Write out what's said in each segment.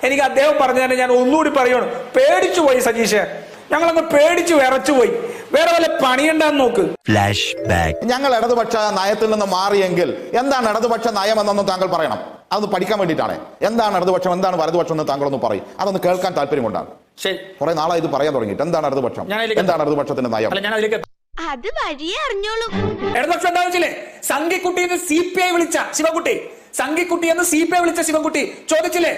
എനിക്ക് അദ്ദേഹം പറഞ്ഞു തന്നെ ഞാൻ ഒന്നുകൂടി പറയണം, പേടിച്ചു പോയി സജീഷ്, ഞങ്ങളങ്ങ് പേടിച്ചു വിറച്ചുപോയി. വേറെ വല്ല പണിയുണ്ടാന്ന് നോക്ക്. Flash back. ഞങ്ങൾ ഇടതുപക്ഷ നയത്തിൽ നിന്ന് മാറിയെങ്കിൽ എന്താണ് ഇടതുപക്ഷ നയം എന്നൊന്നും താങ്കൾ പറയണം. അതൊന്ന് പഠിക്കാൻ വേണ്ടിയിട്ടാണ്. എന്താണ് ഇടതുപക്ഷം, എന്താണ് വലതുപക്ഷം എന്ന് താങ്കളൊന്ന് പറയും. അതൊന്ന് കേൾക്കാൻ താല്പര്യമുണ്ടാകും. കുറെ നാളായി ഇത് പറയാൻ തുടങ്ങിയിട്ട്. എന്താണ് ഇടതുപക്ഷം, എന്താണ് ഇടതുപക്ഷത്തിന്റെ നയം? അത് വഴിയേ അറിഞ്ഞോളൂ. ഇടതുപക്ഷം എന്താ വെച്ചില്ലേ, സംഘിക്കുട്ടി എന്ന് CPI വിളിച്ച ശിവൻകുട്ടി, സംഘിക്കുട്ടി എന്ന് CPI വിളിച്ച ശിവൻകുട്ടി ചോദിച്ചില്ലേ,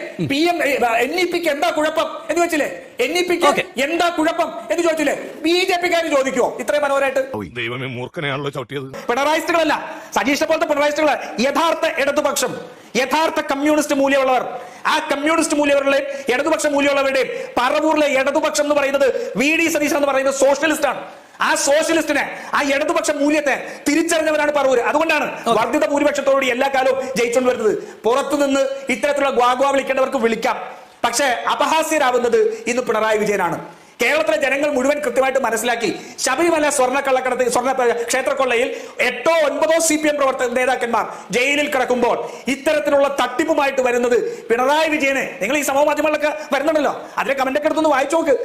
NEPക്ക് എന്താ കുഴപ്പം എന്ന് ചോദിച്ചില്ലേ, NEPക്ക് എന്താ കുഴപ്പം എന്ന് ചോദിച്ചില്ലേ? BJPക്കാര് ചോദിക്കുവോ ഇത്രയും മനോഹരമായിട്ട്? ദൈവമേ, മൂർഖനെയാണല്ലോ ചവിട്ടിയത്. പിണറായിസ്റ്റുകളല്ല, സജീഷിനെ പോലത്തെ പിണറായിസ്റ്റുകൾ, യഥാർത്ഥ ഇടതുപക്ഷം, യഥാർത്ഥ കമ്മ്യൂണിസ്റ്റ് മൂല്യമുള്ളവർ. ആ കമ്മ്യൂണിസ്റ്റ് മൂല്യമുള്ളവരുടെയും ഇടതുപക്ഷ മൂല്യമുള്ളവരുടെയും പറവൂരിലെ ഇടതുപക്ഷം എന്ന് പറയുന്നത് VD സതീശൻ എന്ന് പറയുന്നത് സോഷ്യലിസ്റ്റ് ആണ്. ആ സോഷ്യലിസ്റ്റിനെ, ആ ഇടതുപക്ഷ മൂല്യത്തെ തിരിച്ചറിഞ്ഞവരാണ് പറവൂർ. അതുകൊണ്ടാണ് വർദ്ധിത ഭൂരിപക്ഷത്തോടുകൂടി എല്ലാ കാലവും ജയിച്ചുകൊണ്ട് വരുന്നത്. പുറത്തുനിന്ന് ഇത്തരത്തിലുള്ള ഗ്വാഗ്വാ വിളിക്കേണ്ടവർക്ക് വിളിക്കാം, പക്ഷേ അപഹാസ്യരാവുന്നത് ഇന്ന് പിണറായി വിജയനാണ്. കേരളത്തിലെ ജനങ്ങൾ മുഴുവൻ കൃത്യമായിട്ട് മനസ്സിലാക്കി, ശബരിമല സ്വർണ്ണക്കള്ളക്കടത്ത്, സ്വർണ്ണ ക്ഷേത്രക്കൊള്ളയിൽ 8 or 9 CPM പ്രവർത്തക നേതാക്കന്മാർ ജയിലിൽ കിടക്കുമ്പോൾ ഇത്തരത്തിലുള്ള തട്ടിപ്പുമായിട്ട് വരുന്നത് പിണറായി വിജയനെ, നിങ്ങൾ ഈ സമൂഹ മാധ്യമങ്ങളിലൊക്കെ വരുന്നുണ്ടല്ലോ, അതിലെ കമന്റ് ഒക്കെ എടുത്തൊന്ന് വായിച്ചു നോക്ക്.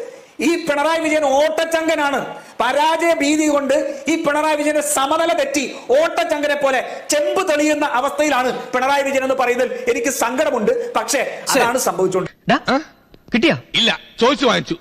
ഈ പിണറായി വിജയൻ ഓട്ടച്ചങ്കനാണ്. പരാജയ ഭീതി കൊണ്ട് ഈ പിണറായി വിജയന്റെ സമനില തെറ്റി ഓട്ടച്ചങ്കനെ പോലെ ചെമ്പ് തെളിയുന്ന അവസ്ഥയിലാണ് പിണറായി വിജയൻ എന്ന് പറയുന്നതിൽ എനിക്ക് സങ്കടമുണ്ട്. പക്ഷേ അതാണ് സംഭവിച്ചുകൊണ്ട്. കിട്ടിയാ? ഇല്ല, ചോദിച്ചു വാങ്ങിച്ചു.